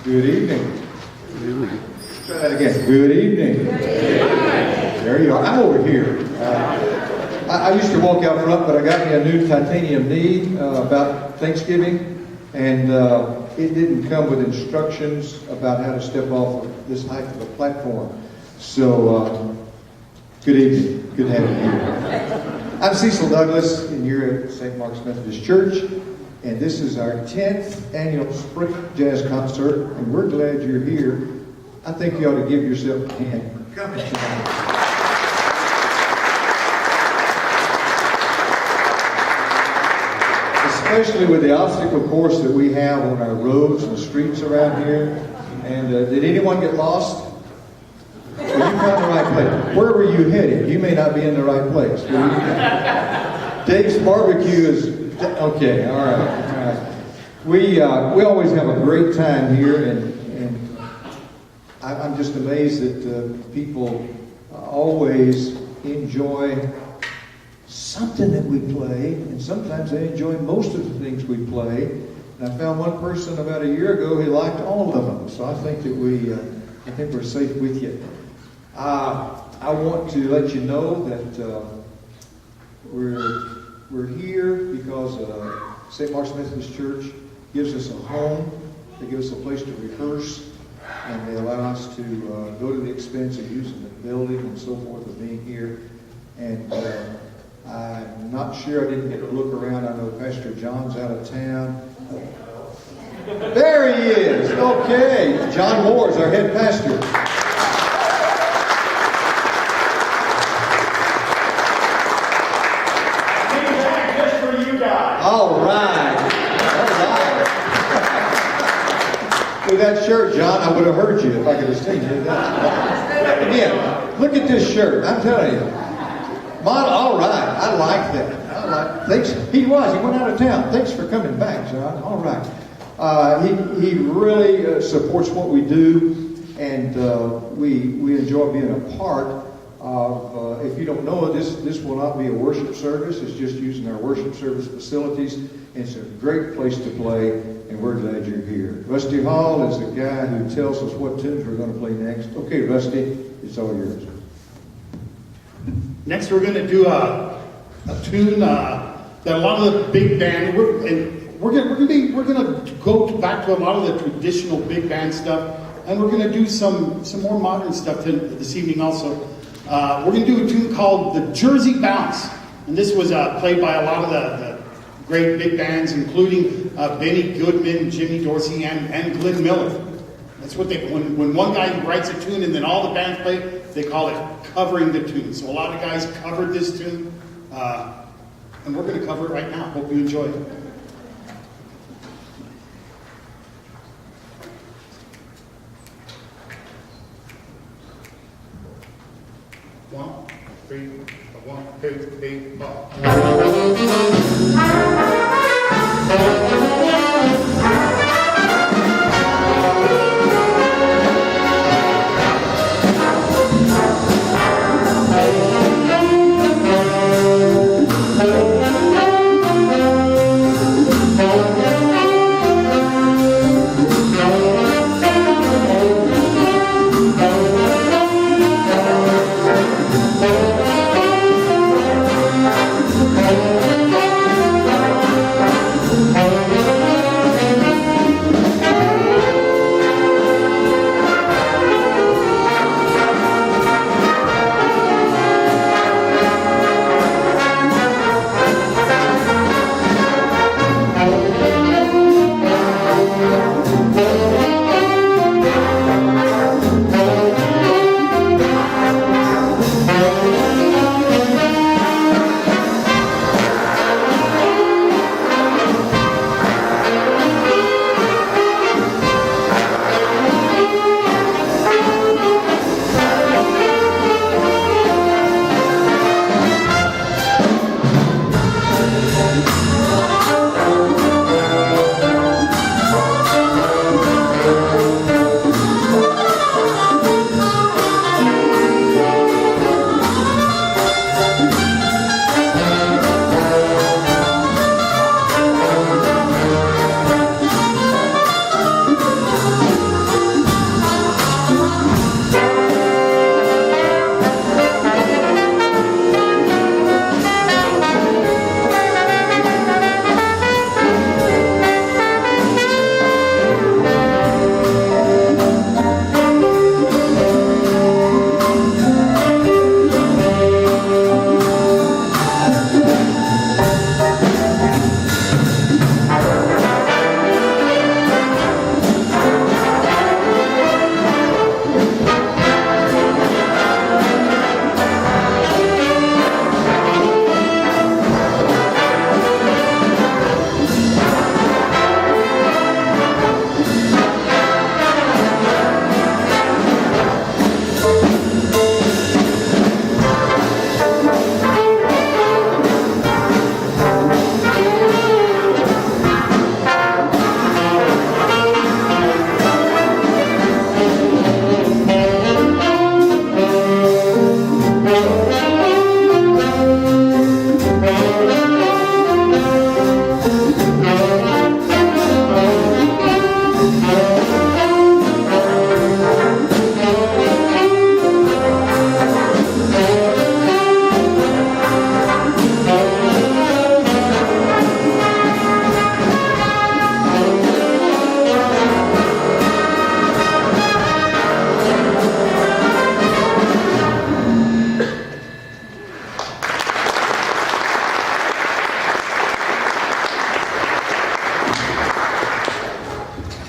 Good evening. Let's try that again. Good evening. There you are. I'm over here. I used to walk out front, but I got me a new titanium knee about Thanksgiving, and it didn't come with instructions about how to step off of this height of a platform. So, good evening. Good to have you here. I'm Cecil Douglas, and you're at St. Mark's Methodist Church, and this is our 10th annual Spring Jazz Concert, and we're glad you're here. I think you ought to give yourself a hand for coming tonight. Especially with the obstacle course that we have on our roads and streets around here. And did anyone get lost? Well, you found the right place. Where were you headed? You may not be in the right place. Dave's Barbecue is... Okay, all right. We always have a great time here, and I'm just amazed that people always enjoy something that we play, and sometimes they enjoy most of the things we play. And I found one person about a year ago who liked all of them, so I think that we're safe with you. I want to let you know that we're here because St. Mark's Methodist Church gives us a home. They give us a place to rehearse, and they allow us to go to the expense of using the building and so forth, of being here. And I'm not sure, I didn't get a look around. I know Pastor John's out of town. There he is. Okay. John Moore is our head pastor. Just for you guys. All right. With that shirt, John, I would have heard you if I could have seen you. Again, look at this shirt. I'm telling you. All right. I like that. Thanks. He went out of town. Thanks for coming back, John. All right. He really supports what we do, and we enjoy being a part of. If you don't know, this will not be a worship service. It's just using our worship service facilities. It's a great place to play, and we're glad you're here. Rusty Hall is the guy who tells us what tunes we're going to play next. Okay, Rusty, it's all yours. Next, we're going to do a tune that a lot of the big band. We're going to go back to a lot of the traditional big band stuff, and we're going to do some more modern stuff this evening also. We're going to do a tune called "The Jersey Bounce," and this was played by a lot of the great big bands, including Benny Goodman, Jimmy Dorsey, and Glenn Miller. That's what when one guy writes a tune and then all the bands play, they call it covering the tune. So a lot of guys covered this tune, and we're going to cover it right now. Hope you enjoy it. One, two, three, four.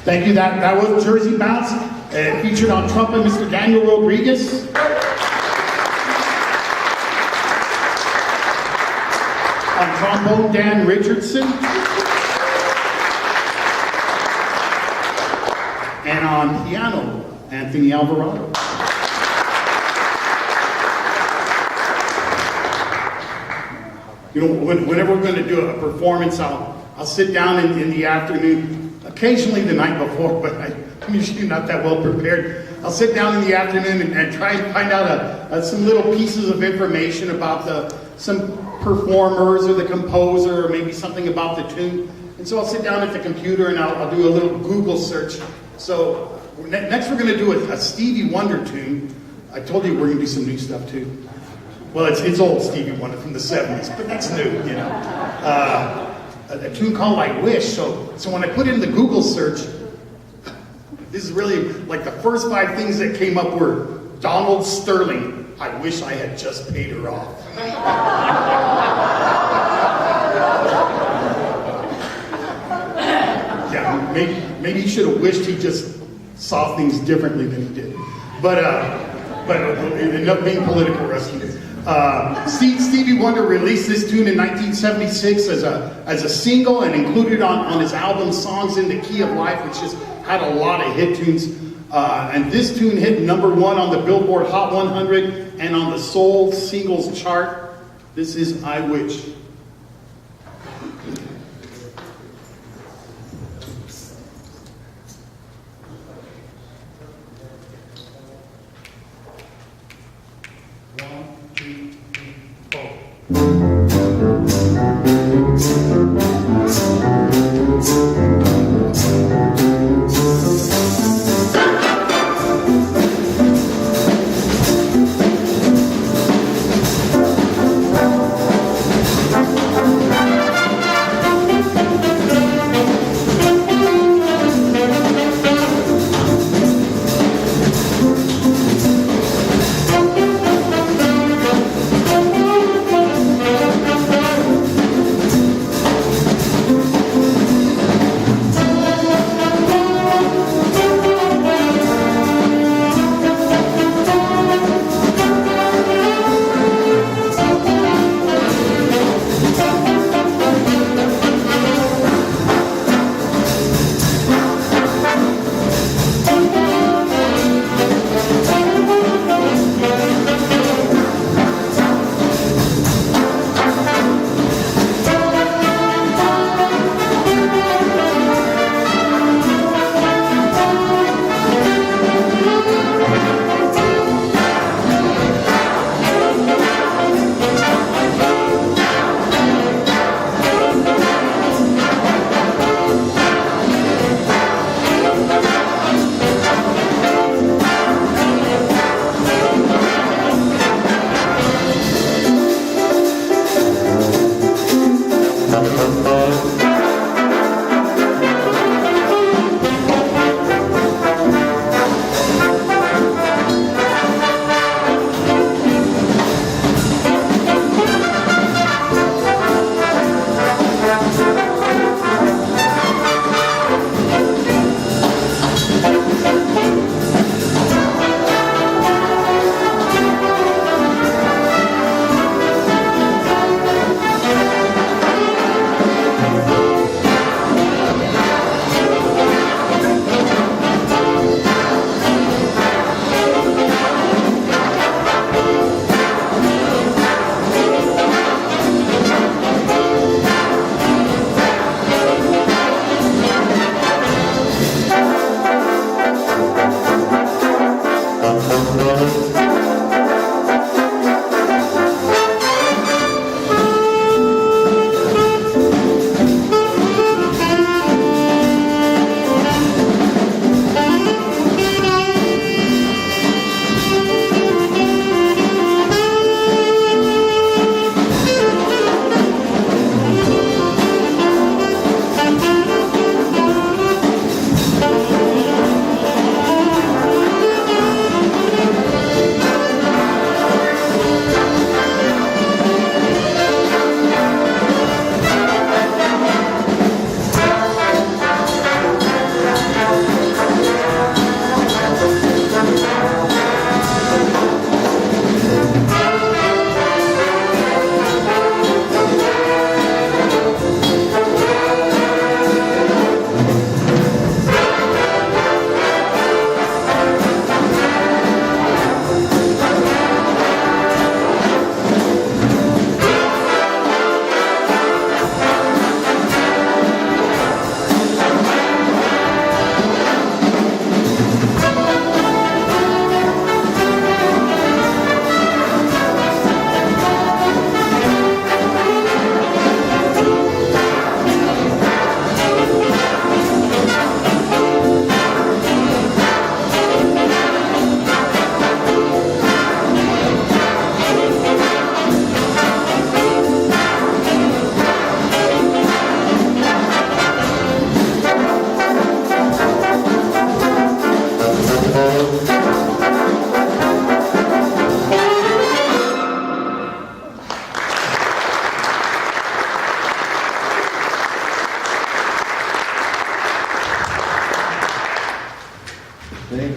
Thank you. That was Jersey Bounce, featured on trumpet, Mr. Daniel Rodriguez. On trombone, Dan Richardson. And on piano, Anthony Alvarado. You know, whenever we're going to do a performance, I'll sit down in the afternoon, occasionally the night before, but I'm usually not that well prepared. I'll sit down in the afternoon and try and find out some little pieces of information about some performers or the composer, or maybe something about the tune. And so I'll sit down at the computer and I'll do a little Google search. So next we're going to do a Stevie Wonder tune. I told you we're going to do some new stuff too. Well, it's old Stevie Wonder from the 70s, but that's new, you know. A tune called I Wish. So when I put in the Google search, this is really like the first 5 things that came up were Donald Sterling, I wish I had just paid her off. Yeah, maybe he should have wished he just saw things differently than he did. But it ended up being political rescue. Stevie Wonder released this tune in 1976 as a single and included on his album Songs in the Key of Life, which just had a lot of hit tunes. And this tune hit #1 on the Billboard Hot 100 and on the Soul Singles chart. This is I Wish.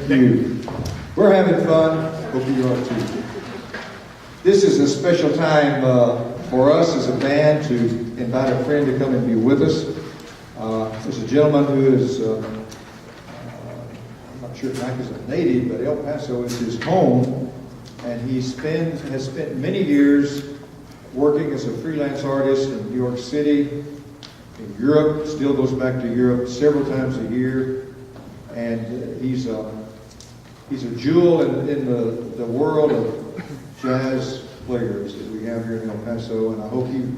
Thank you. We're having fun. Hope you are too. This is a special time for us as a band to invite a friend to come and be with us. There's a gentleman who is, I'm not sure if Mike is a native, but El Paso is his home. And he has spent many years working as a freelance artist in New York City, in Europe, still goes back to Europe several times a year. And he's a jewel in the world of jazz players that we have here in El Paso. And I hope you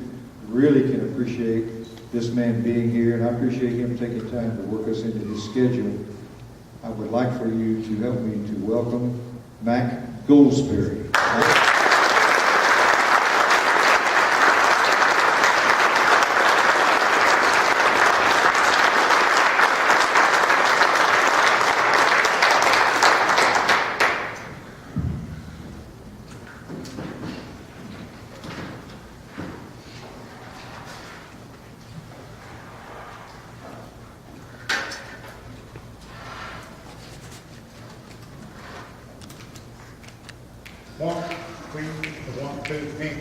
really can appreciate this man being here. And I appreciate him taking time to work us into his schedule. I would like for you to help me to welcome Mac Goldsberry. One, two, three,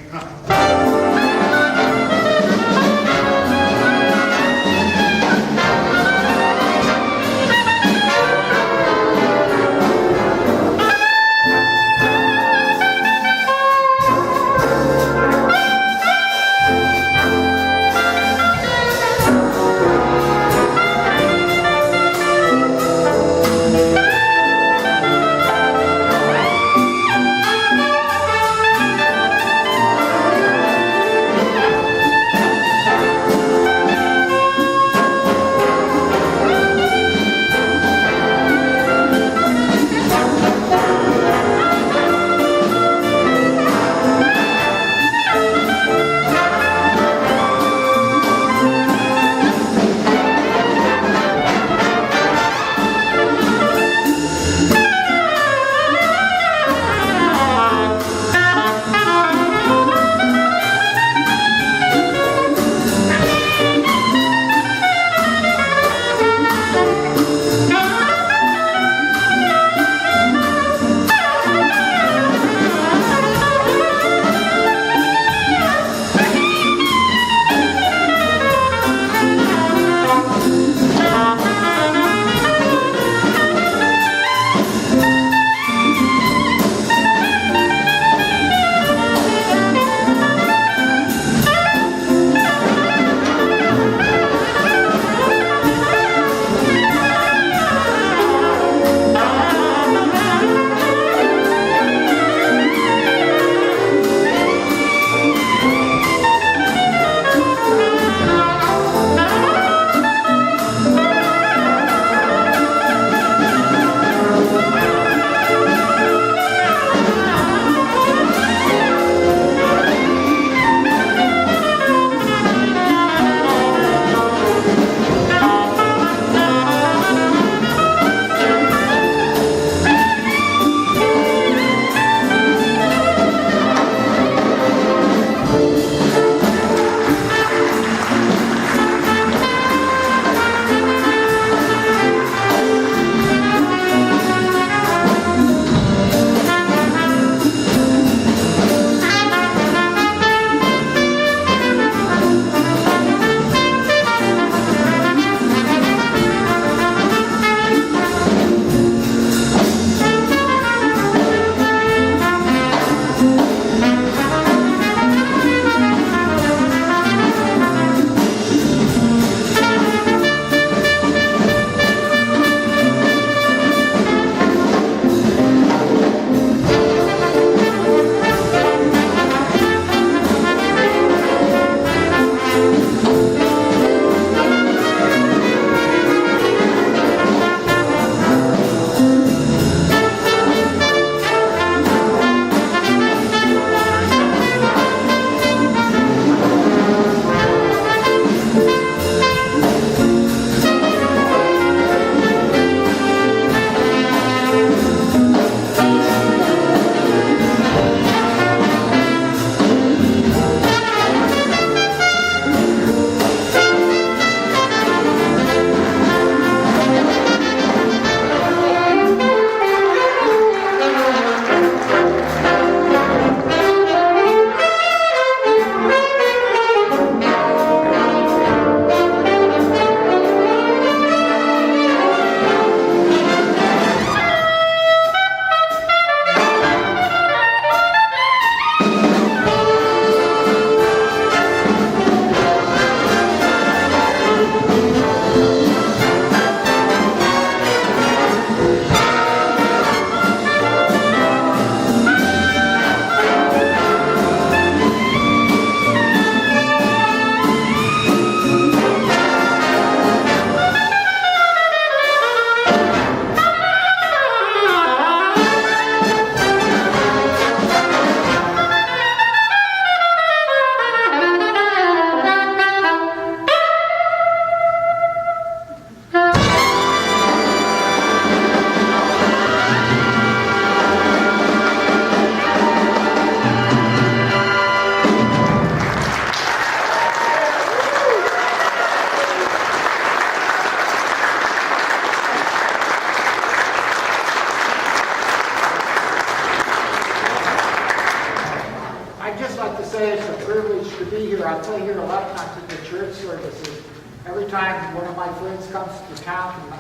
I play here a lot of times at the church services. Every time one of my friends comes to town from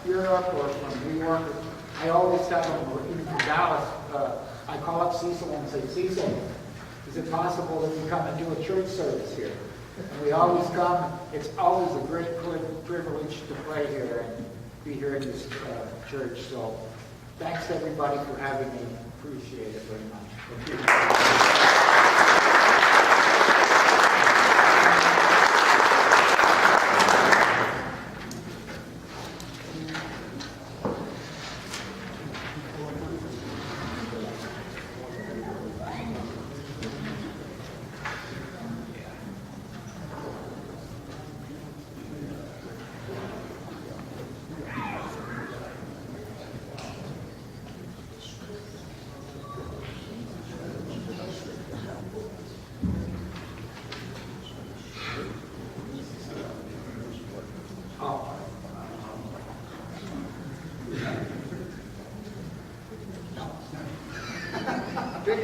Europe or from New York, I always tell them, or even from Dallas, I call up Cecil and say, Cecil, is it possible that you come and do a church service here? And we always come. It's always a great privilege to play here and be here in this church. So thanks everybody for having me. Appreciate it very much. Thank you.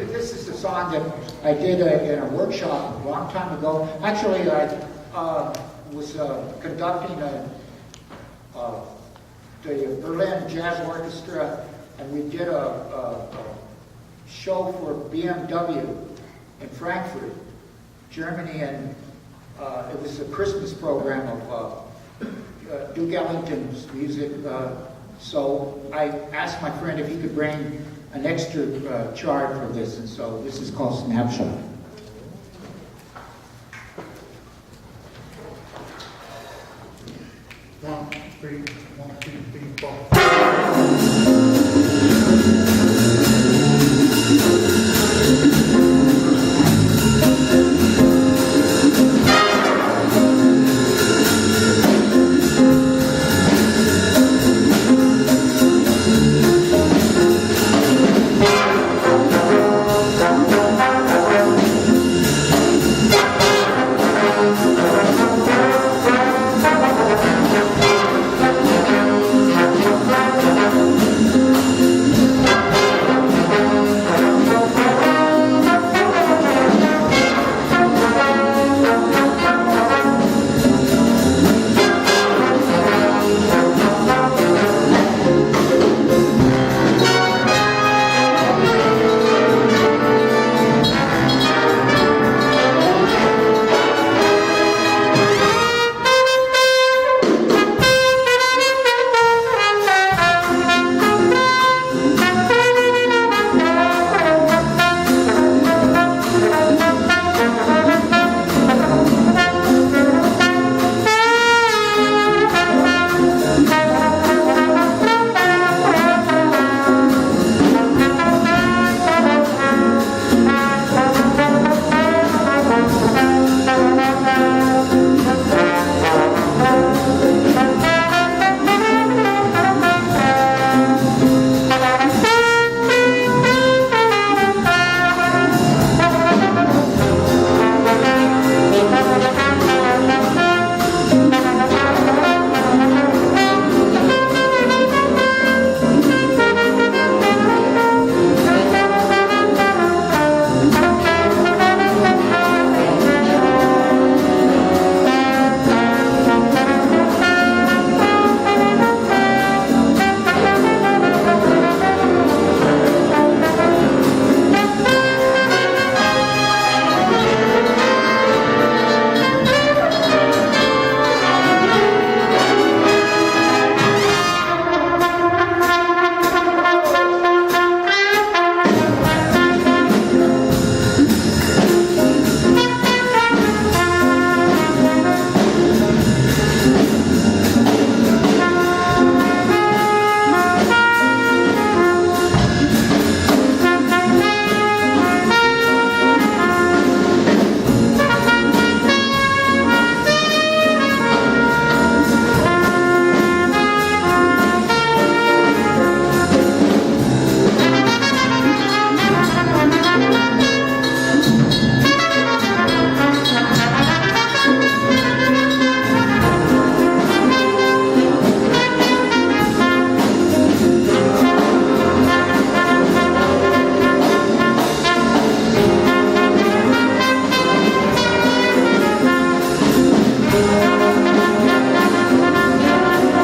This is a song that I did in a workshop a long time ago. Actually, I was conducting the Berlin Jazz Orchestra, and we did a show for BMW in Frankfurt, Germany, and it was a Christmas program of Duke Ellington's music. So I asked my friend if he could bring an extra chart for this, and so this is called Snapshot. 1, 2, 3, 4.